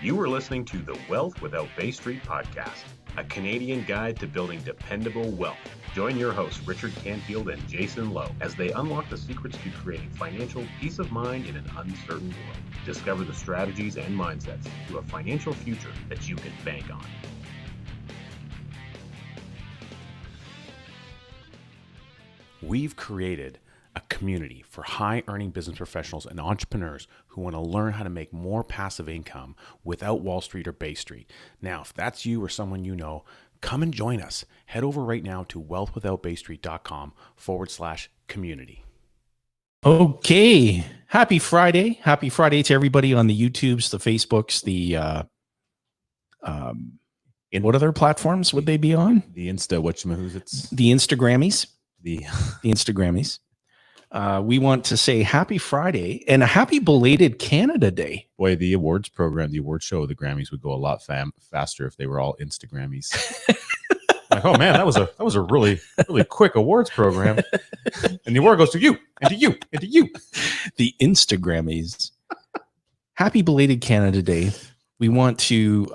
You are listening to the Wealth Without Bay Street podcast, a Canadian guide to building dependable wealth. Join your hosts, Richard Canfield and Jayson Lowe, as they unlock the secrets to creating financial peace of mind in an uncertain world. Discover the strategies and mindsets to a financial future that you can bank on. We've created a community for high-earning business professionals and entrepreneurs who want to learn how to make more passive income without Wall Street or Bay Street. Now, if that's you or someone you know, come and join us. Head over right now to wealthwithoutbaystreet.com/community. Okay. Happy Friday. Happy Friday to everybody on the YouTubes, the Facebooks, what other platforms would they be on? The Insta, whatchamahoots, The Instagrammies. the Instagrammies. We want to say happy Friday and a happy belated Canada Day. boy, the awards program, the award show, the Grammys would go a lot faster if they were all Instagrammies. Like, oh man, that was a really quick awards program, and the award goes to you and to you and to you. The Instagrammies. Happy belated Canada Day. We want to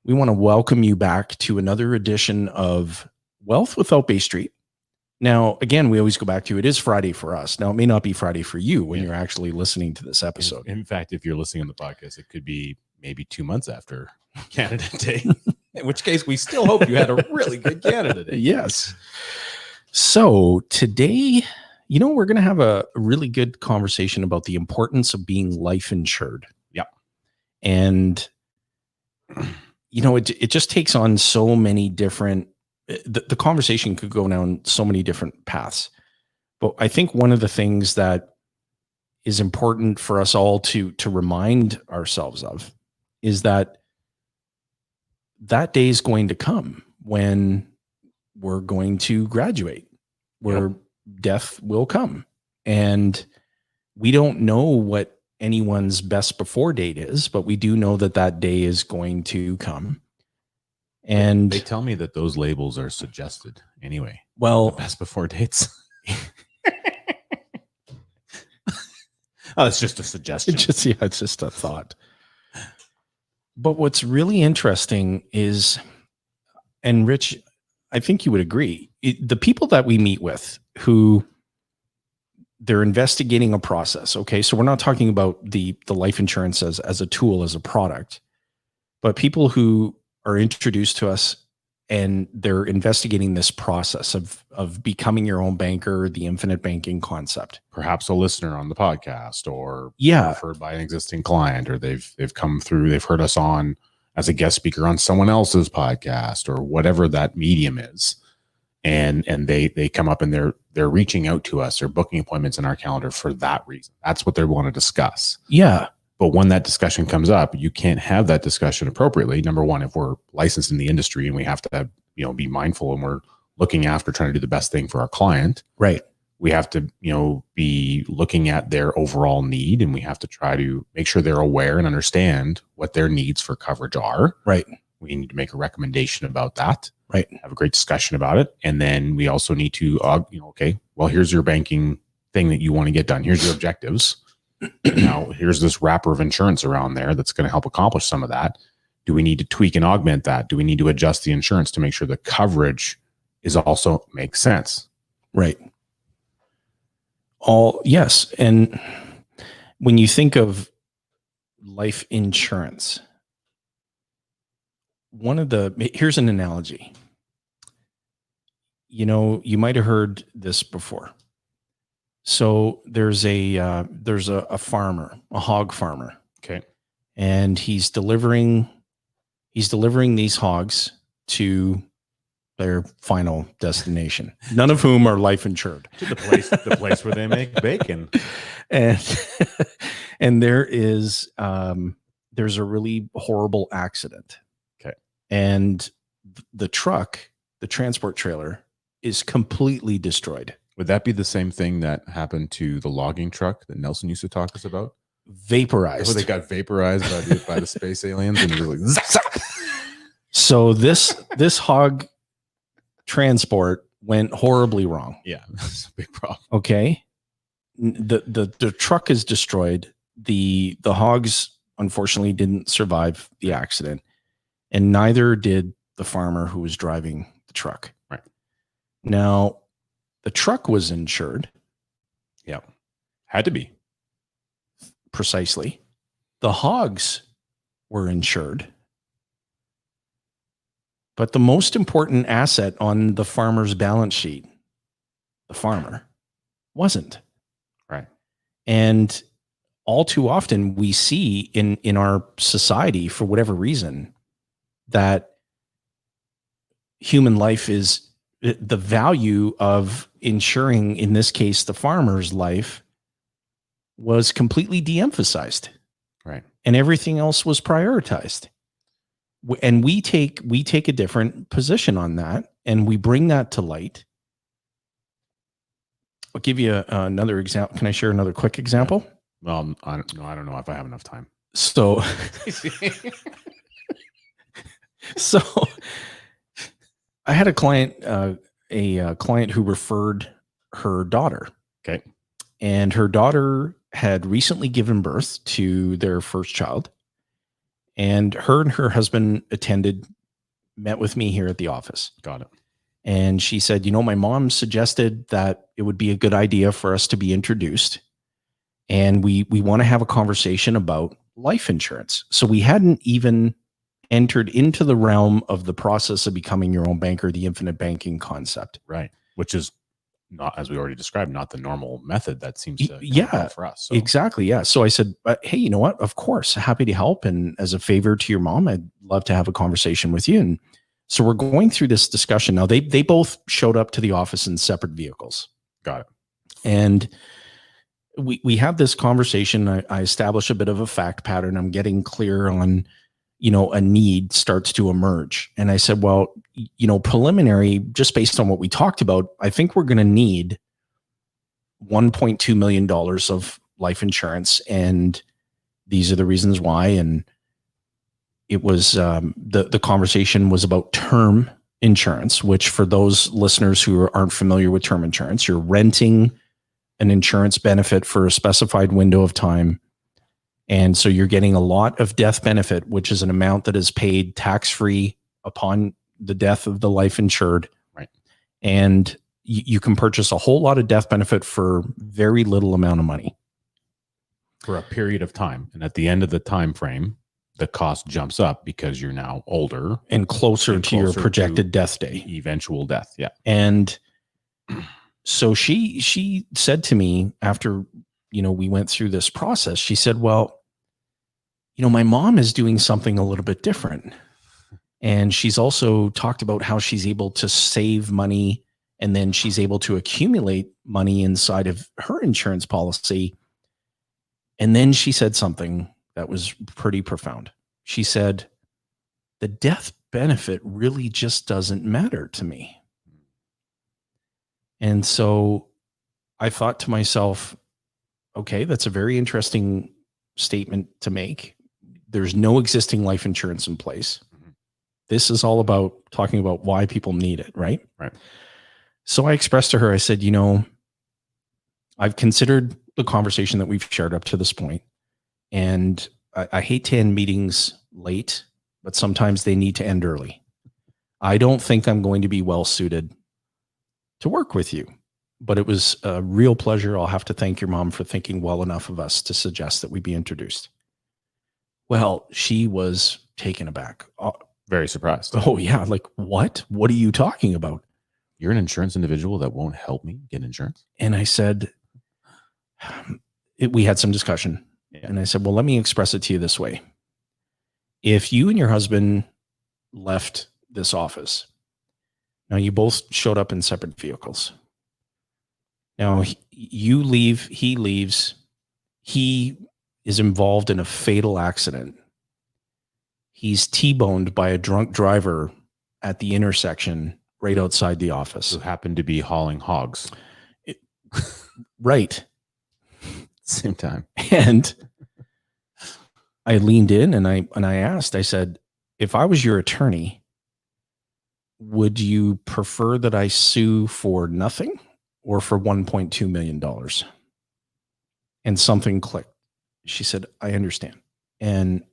welcome you back to another edition of Wealth Without Bay Street. Now, again, we always go back to it is Friday for us. Now, it may not be Friday for you when you're actually listening to this episode. In fact, if you're listening on the podcast, it could be maybe 2 months after Canada Day, in which case we still hope you had a really good Canada Day. Yes. So today, we're going to have a really good conversation about the importance of being life insured. Yeah. And, it just takes on so many different the conversation could go down so many different paths. But I think one of the things that is important for us all to remind ourselves of is that day is going to come when we're going to graduate, where death will come. And we don't know what anyone's best before date is, but we do know that day is going to come. And they tell me that those labels are suggested anyway. Well, best before dates. It's just a suggestion. It's just a thought. But what's really interesting is, and Rich, I think you would agree, the people that we meet with who they're investigating a process. Okay. So we're not talking about the life insurance as a tool, as a product, but people who are introduced to us and they're investigating this process of becoming your own banker, the infinite banking concept. Perhaps a listener on the podcast, or referred by an existing client, or they've come through, they've heard us on as a guest speaker on someone else's podcast, or whatever that medium is. And they come up and they're reaching out to us or booking appointments in our calendar for that reason. That's what they want to discuss. Yeah. But when that discussion comes up, you can't have that discussion appropriately. Number one, if we're licensed in the industry and we have to, be mindful and we're looking after trying to do the best thing for our client, right? We have to, be looking at their overall need, and we have to try to make sure they're aware and understand what their needs for coverage are. Right. We need to make a recommendation about that. Right. Have a great discussion about it. And then we also need to, okay, well, here's your banking thing that you want to get done. Here's your objectives. Now, here's this wrapper of insurance around there that's going to help accomplish some of that. Do we need to tweak and augment that? Do we need to adjust the insurance to make sure the coverage is also makes sense? Right. Yes. And when you think of life insurance, here's an analogy. You might have heard this before. So there's a farmer, a hog farmer. Okay. And he's delivering these hogs to their final destination, none of whom are life insured. To the place where they make bacon. And there's a really horrible accident. Okay. And the transport trailer is completely destroyed. Would that be the same thing that happened to the logging truck that Nelson used to talk to us about? Vaporized. They got vaporized by the space aliens, and really zap, zap. So this hog transport went horribly wrong. Yeah, that's a big problem. Okay. The truck is destroyed. The hogs unfortunately didn't survive the accident, and neither did the farmer who was driving the truck. Right. Now, the truck was insured. Yeah. Had to be. Precisely. The hogs were insured. But the most important asset on the farmer's balance sheet, the farmer, wasn't. Right. And all too often we see in our society, for whatever reason, that human life is the value of insuring, in this case, the farmer's life, was completely de-emphasized. Right. And everything else was prioritized. And we take a different position on that, and we bring that to light. I'll give you another example. Can I share another quick example? Well, I don't know if I have enough time. So, so I had a client who referred her daughter. Okay. And her daughter had recently given birth to their first child. And her husband met with me here at the office. Got it. And she said, my mom suggested that it would be a good idea for us to be introduced. And we want to have a conversation about life insurance. So we hadn't even entered into the realm of the process of becoming your own banker, the infinite banking concept. Right. Which is not, as we already described, not the normal method that seems to work for us. So. Exactly. Yeah. So I said, hey, you know what? Of course, happy to help. And as a favor to your mom, I'd love to have a conversation with you. And so we're going through this discussion. Now, they both showed up to the office in separate vehicles. Got it. And we have this conversation. I establish a bit of a fact pattern. I'm getting clear on, a need starts to emerge. And I said, well, preliminary, just based on what we talked about, I think we're going to need $1.2 million of life insurance. And these are the reasons why. And it was, the conversation was about term insurance, which for those listeners who aren't familiar with term insurance, you're renting an insurance benefit for a specified window of time. And so you're getting a lot of death benefit, which is an amount that is paid tax-free upon the death of the life insured. Right. And you can purchase a whole lot of death benefit for very little amount of money. For a period of time. And at the end of the time frame, the cost jumps up because you're now older. And closer to your projected death day. Eventual death, yeah. And so she said to me after, we went through this process, she said, well, my mom is doing something a little bit different. And she's also talked about how she's able to save money, and then she's able to accumulate money inside of her insurance policy. And then she said something that was pretty profound. She said, the death benefit really just doesn't matter to me. And so I thought to myself, okay, that's a very interesting statement to make. There's no existing life insurance in place. Mm-hmm. This is all about talking about why people need it, right? Right. So I expressed to her, I said, I've considered the conversation that we've shared up to this point, and I hate to end meetings late, but sometimes they need to end early. I don't think I'm going to be well suited to work with you, but it was a real pleasure. I'll have to thank your mom for thinking well enough of us to suggest that we be introduced. Well, she was taken aback. Very surprised. Oh yeah. Like, what? What are you talking about? You're an insurance individual that won't help me get insurance? And I said, we had some discussion. And I said, well, let me express it to you this way. If you and your husband left this office, now you both showed up in separate vehicles. Now you leave, he leaves, he is involved in a fatal accident. He's T-boned by a drunk driver at the intersection right outside the office. Who happened to be hauling hogs. Right. Same time. And I leaned in and I asked, I said, if I was your attorney, would you prefer that I sue for nothing or for $1.2 million? And something clicked. She said, I understand. And,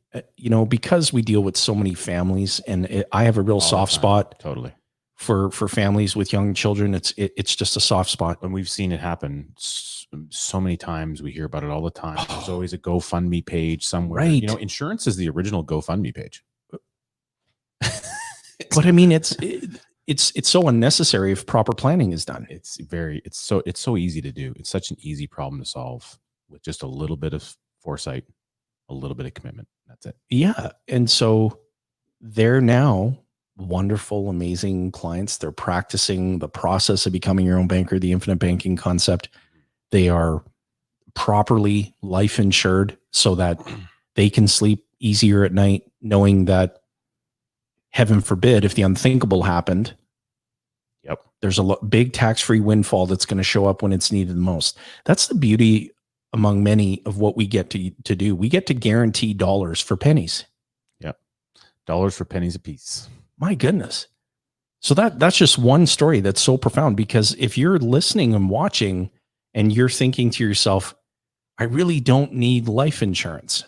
because we deal with so many families, and I have a real soft spot totally for families with young children. It's just a soft spot. And we've seen it happen so many times. We hear about it all the time. There's always a GoFundMe page somewhere. Right. Insurance is the original GoFundMe page. But I mean, it's so unnecessary if proper planning is done. It's so easy to do. It's such an easy problem to solve with just a little bit of foresight, a little bit of commitment. That's it. Yeah. And so they're now wonderful, amazing clients. They're practicing the process of becoming your own banker, the infinite banking concept. They are properly life insured so that they can sleep easier at night, knowing that, heaven forbid, if the unthinkable happened, there's a big tax-free windfall that's going to show up when it's needed the most. That's the beauty among many of what we get to do. We get to guarantee dollars for pennies. Yep. Dollars for pennies a piece. My goodness. So that's just one story that's so profound, because if you're listening and watching and you're thinking to yourself, I really don't need life insurance,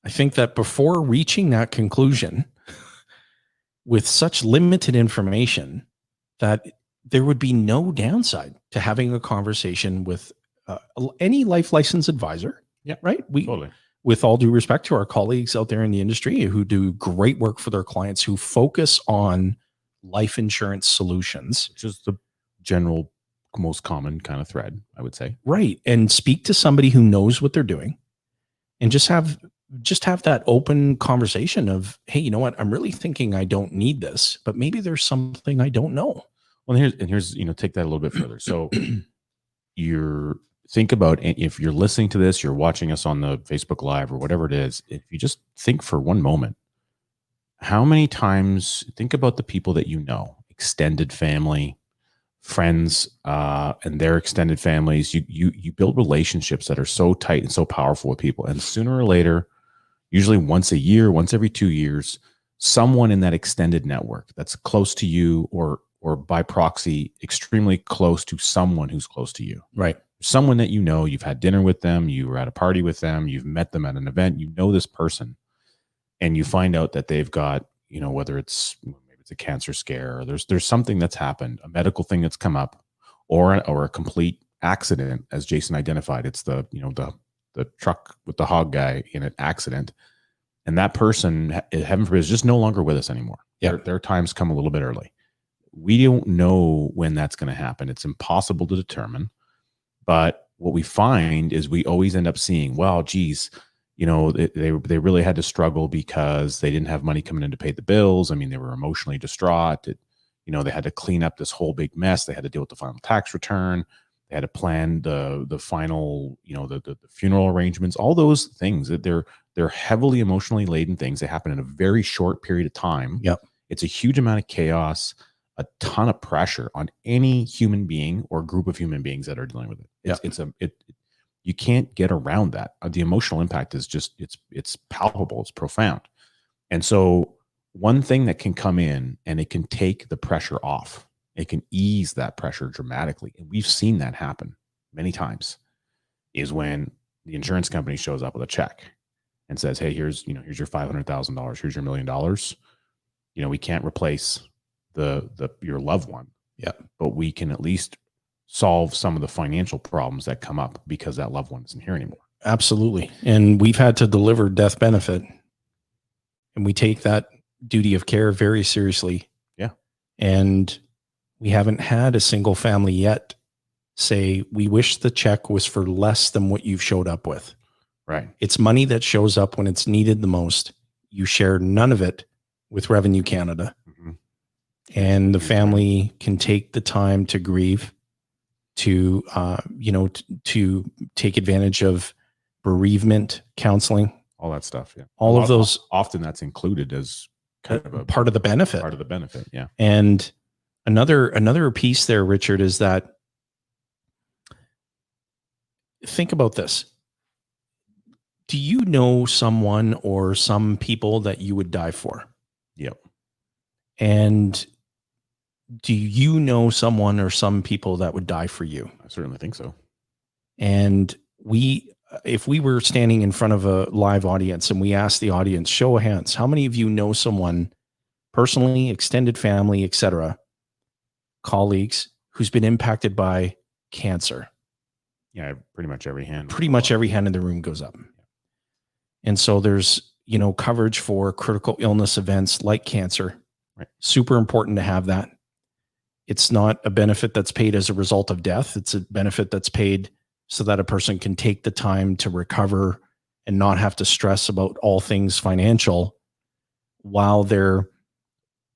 I think that before reaching that conclusion with such limited information, that there would be no downside to having a conversation with any life license advisor. Yeah. Right. Totally. With all due respect to our colleagues out there in the industry who do great work for their clients, who focus on life insurance solutions, which is the general, most common kind of thread, I would say. Right. And speak to somebody who knows what they're doing, and just have that open conversation of, hey, you know what? I'm really thinking I don't need this, but maybe there's something I don't know. Well, here's, take that a little bit further. So think about, if you're listening to this, you're watching us on the Facebook Live or whatever it is, if you just think for one moment, how many times, think about the people that extended family, friends, and their extended families. You build relationships that are so tight and so powerful with people. And sooner or later, usually once a year, once every 2 years, someone in that extended network that's close to you, or by proxy, extremely close to someone who's close to you. Right. Someone that you've had dinner with them, you were at a party with them, you've met them at an event, this person, and you find out that they've got, whether it's a cancer scare, or there's something that's happened, a medical thing that's come up, or a complete accident, as Jayson identified. It's the truck with the hog guy in an accident, and that person, heaven forbid, is just no longer with us anymore. Yeah. Their times come a little bit early. We don't know when that's going to happen. It's impossible to determine. But what we find is we always end up seeing, well, geez, they really had to struggle because they didn't have money coming in to pay the bills. I mean, they were emotionally distraught. They had to clean up this whole big mess. They had to deal with the final tax return. They had to plan the final, the funeral arrangements, all those things. That they're heavily emotionally laden things. They happen in a very short period of time. Yep. It's a huge amount of chaos, a ton of pressure on any human being or group of human beings that are dealing with it. You can't get around that. The emotional impact is just, it's palpable, it's profound. And so one thing that can come in and it can take the pressure off, it can ease that pressure dramatically. And we've seen that happen many times, is when the insurance company shows up with a check and says, hey, here's your $500,000, here's your $1 million. We can't replace your loved one. Yeah. But we can at least solve some of the financial problems that come up because that loved one isn't here anymore. Absolutely. And we've had to deliver death benefit, and we take that duty of care very seriously. Yeah. And we haven't had a single family yet say, we wish the check was for less than what you've showed up with. Right. It's money that shows up when it's needed the most. You share none of it with Revenue Canada. Mm-hmm. And the family can take the time to grieve, to to take advantage of bereavement counseling, all that stuff. Yeah, all of those. Often that's included as kind of a part of the benefit. Part of the benefit. Yeah. And another piece there, Richard, is that, think about this. Do you know someone or some people that you would die for? Yep. And do you know someone or some people that would die for you? I certainly think so. And we if we were standing in front of a live audience and we asked the audience, show of hands, how many of you know someone personally, extended family, etc., colleagues, who's been impacted by cancer? Yeah, pretty much every hand. Pretty much every hand in the room goes up. And so there's, coverage for critical illness events like cancer. Right. Super important to have that. It's not a benefit that's paid as a result of death. It's a benefit that's paid so that a person can take the time to recover and not have to stress about all things financial while they're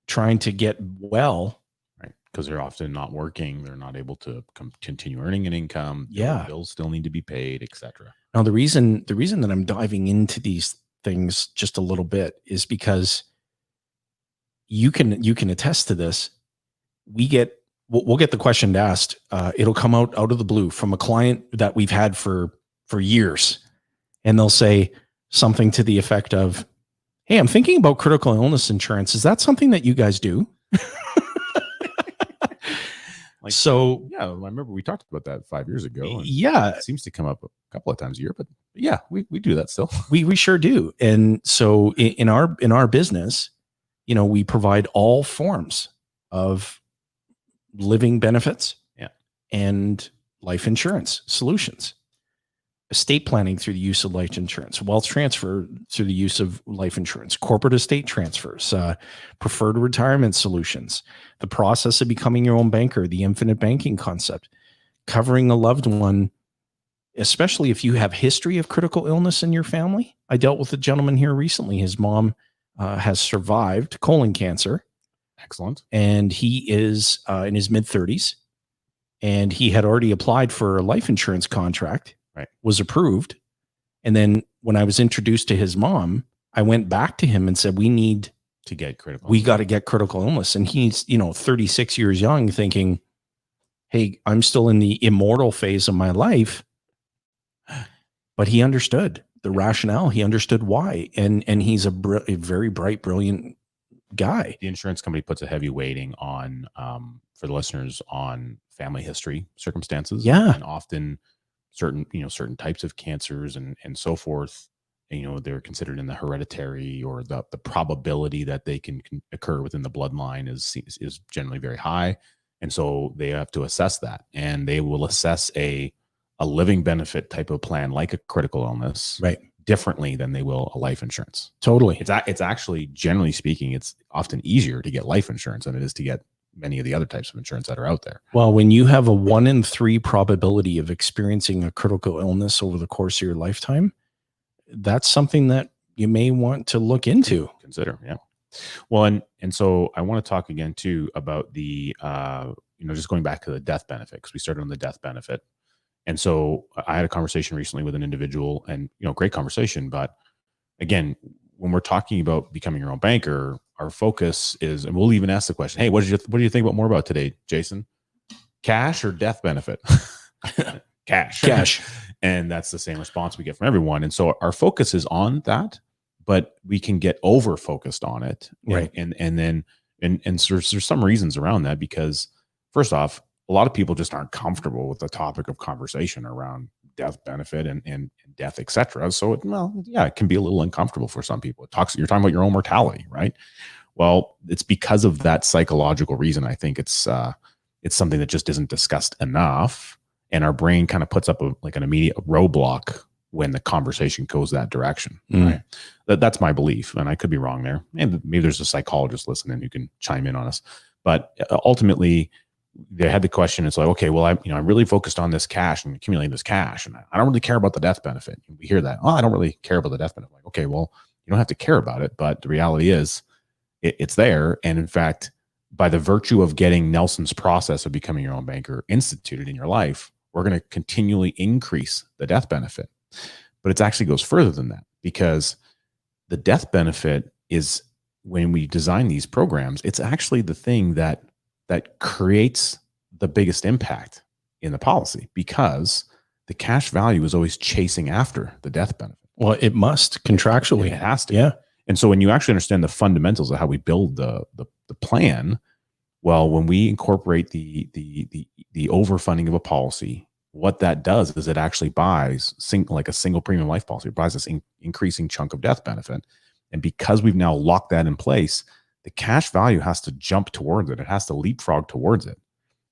trying to get well. Right. Because they're often not working. They're not able to continue earning an income. Yeah. Bills still need to be paid, etc. Now, the reason that I'm diving into these things just a little bit is because you can attest to this. We'll get the question asked. It'll come out of the blue from a client that we've had for years. And they'll say something to the effect of, hey, I'm thinking about critical illness insurance. Is that something that you guys do? So yeah, I remember we talked about that 5 years ago. Yeah. It seems to come up a couple of times a year, but yeah, we do that still. We sure do. And so in our business, we provide all forms of living benefits, and life insurance solutions, estate planning through the use of life insurance, wealth transfer through the use of life insurance, corporate estate transfers, preferred retirement solutions, the process of becoming your own banker, the infinite banking concept, covering a loved one, especially if you have history of critical illness in your family. I dealt with a gentleman here recently. His mom has survived colon cancer. Excellent. And he is in his mid-30s. And he had already applied for a life insurance contract, right? Was approved. And then when I was introduced to his mom, I went back to him and said, we got to get critical illness. And he's, 36 years young, thinking, hey, I'm still in the immortal phase of my life. But he understood the rationale. He understood why. And he's a very bright, brilliant guy. The insurance company puts a heavy weighting on, for the listeners, on family history circumstances. Yeah. And often certain types of cancers and so forth, they're considered in the hereditary, or the probability that they can occur within the bloodline is generally very high. And so they have to assess that, and they will assess a living benefit type of plan, like a critical illness, right, differently than they will a life insurance. Totally. It's actually, generally speaking, it's often easier to get life insurance than it is to get many of the other types of insurance that are out there. Well, when you have a 1 in 3 probability of experiencing a critical illness over the course of your lifetime, that's something that you may want to look into. Consider, yeah. Well, and so I want to talk again too about the, just going back to the death benefit, because we started on the death benefit. And so I had a conversation recently with an individual, and, great conversation. But again, when we're talking about becoming your own banker, our focus is, and we'll even ask the question, hey, what do you think about more about today, Jayson? Cash or death benefit? Cash. And that's the same response we get from everyone. And so our focus is on that, but we can get over focused on it. Right. And there's some reasons around that, because first off, a lot of people just aren't comfortable with the topic of conversation around death benefit and death, et cetera. So, it can be a little uncomfortable for some people. You're talking about your own mortality, right? Well, it's because of that psychological reason. I think it's something that just isn't discussed enough, and our brain kind of puts up an immediate roadblock when the conversation goes that direction. Right? That's my belief, and I could be wrong there. And maybe there's a psychologist listening who can chime in on us. But ultimately, they had the question. It's like, okay, well, I'm really focused on this cash and accumulating this cash, and I don't really care about the death benefit. And we hear that, I don't really care about the death benefit. Like, okay, well, you don't have to care about it, but the reality is, it's there. And in fact, by the virtue of getting Nelson's process of becoming your own banker instituted in your life, we're going to continually increase the death benefit. But it actually goes further than that, because the death benefit is, when we design these programs, it's actually the thing that creates the biggest impact in the policy, because the cash value is always chasing after the death benefit. Well, it must contractually. It has to. Yeah. And so when you actually understand the fundamentals of how we build the plan, well, when we incorporate the overfunding of a policy what that does is it actually buys like a single premium life policy. It buys this increasing chunk of death benefit. And because we've now locked that in place, the cash value has to jump towards it. It has to leapfrog towards it.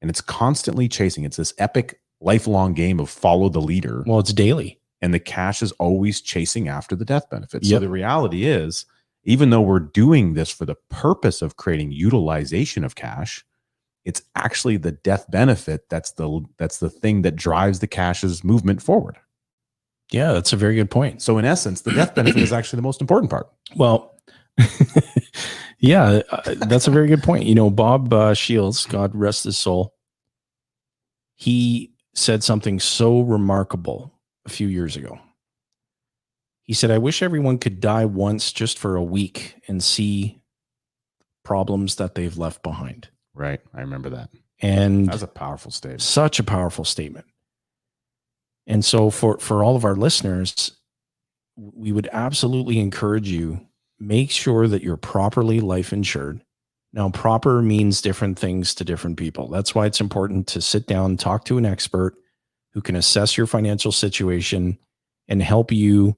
And it's constantly chasing. It's this epic lifelong game of follow the leader. Well, it's daily. And the cash is always chasing after the death benefit. So the reality is, even though we're doing this for the purpose of creating utilization of cash, it's actually the death benefit that's the thing that drives the cash's movement forward. Yeah, that's a very good point. So in essence, the death benefit is actually the most important part. Well, yeah, that's a very good point. You know, Bob Shields, God rest his soul, he said something so remarkable a few years ago. He said, I wish everyone could die once just for a week and see problems that they've left behind. Right. I remember that. And that's a powerful statement. Such a powerful statement. And so for all of our listeners, we would absolutely encourage you, make sure that you're properly life insured. Now, proper means different things to different people. That's why it's important to sit down, talk to an expert who can assess your financial situation and help you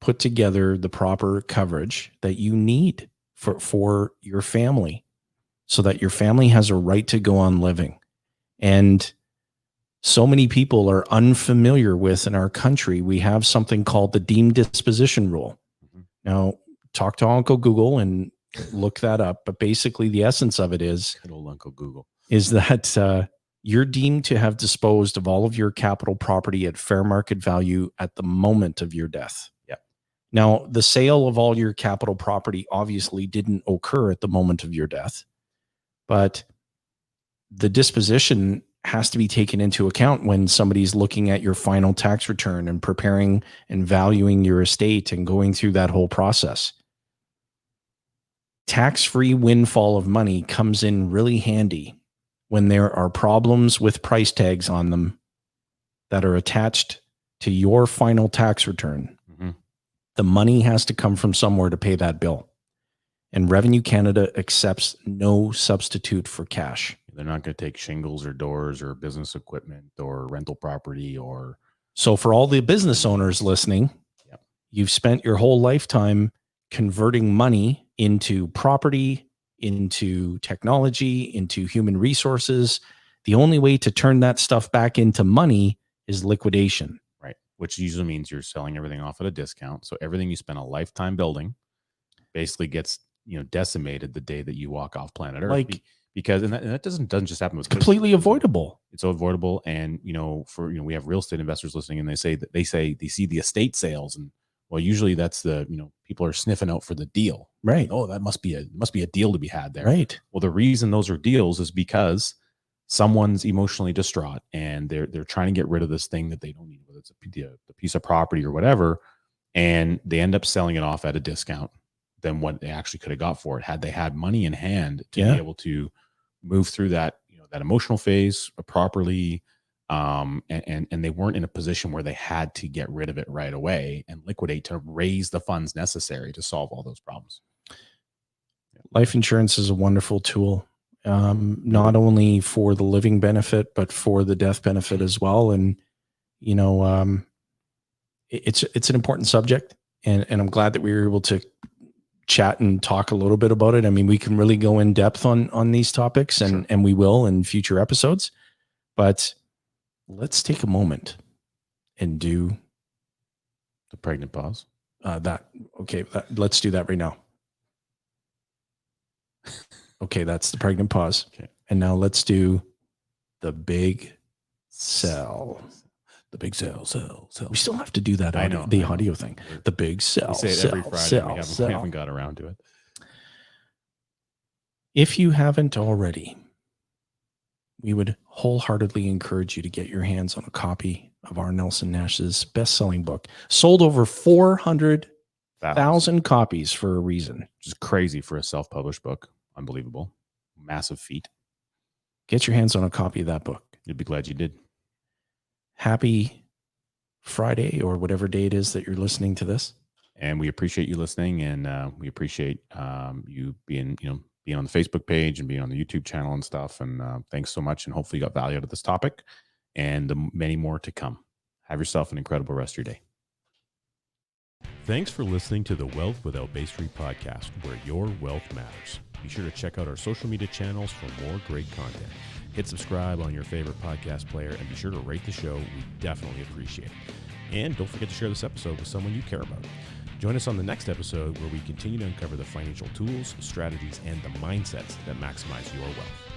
put together the proper coverage that you need for your family, so that your family has a right to go on living. And so many people are unfamiliar with, in our country, we have something called the deemed disposition rule. Mm-hmm. Now, talk to Uncle Google and look that up. But basically, the essence of it is, good old Uncle Google, is that you're deemed to have disposed of all of your capital property at fair market value at the moment of your death. Yep. Now, the sale of all your capital property obviously didn't occur at the moment of your death, but the disposition has to be taken into account when somebody's looking at your final tax return and preparing and valuing your estate and going through that whole process. Tax-free windfall of money comes in really handy when there are problems with price tags on them that are attached to your final tax return. Mm-hmm. The money has to come from somewhere to pay that bill. And Revenue Canada accepts no substitute for cash. They're not going to take shingles or doors or business equipment or rental property or. So for all the business owners listening, yep, you've spent your whole lifetime converting money into property, into technology, into human resources. The only way to turn that stuff back into money is liquidation. Right. Which usually means you're selling everything off at a discount. So everything you spent a lifetime building basically gets, decimated the day that you walk off planet Earth. Because that doesn't just happen. It's completely avoidable. It's avoidable. And, we have real estate investors listening, and they say they see the estate sales, and well, usually that's the, people are sniffing out for the deal. Right. Oh, that must be a deal to be had there. Right. Well, the reason those are deals is because someone's emotionally distraught and they're trying to get rid of this thing that they don't need, whether it's a piece of property or whatever, and they end up selling it off at a discount than what they actually could have got for it had they had money in hand to be able to move through that, that emotional phase properly. And they weren't in a position where they had to get rid of it right away and liquidate to raise the funds necessary to solve all those problems. Life insurance is a wonderful tool, not only for the living benefit, but for the death benefit as well. And, it's an important subject, and I'm glad that we were able to chat and talk a little bit about it. I mean, we can really go in depth on these topics, and, and we will in future episodes, but let's take a moment and do the pregnant pause. Let's do that right now. Okay. That's the pregnant pause. Okay. And now let's do the big sell. The big sell. We still have to do that. Audio thing. The big sell. We say it every Friday. We haven't got around to it. If you haven't already, we would wholeheartedly encourage you to get your hands on a copy of R. Nelson Nash's best-selling book. Sold over 400,000 copies for a reason. Which is crazy for a self-published book. Unbelievable. Massive feat. Get your hands on a copy of that book. You'd be glad you did. Happy Friday, or whatever day it is that you're listening to this. And we appreciate you listening, and we appreciate you being on the Facebook page and being on the YouTube channel and stuff. And thanks so much. And hopefully you got value out of this topic. and the many more to come. Have yourself an incredible rest of your day. Thanks for listening to the Wealth Without Bay Street podcast, where your wealth matters. Be sure to check out our social media channels for more great content. Hit subscribe on your favorite podcast player and be sure to rate the show. We definitely appreciate it. And don't forget to share this episode with someone you care about. Join us on the next episode where we continue to uncover the financial tools, strategies, and the mindsets that maximize your wealth.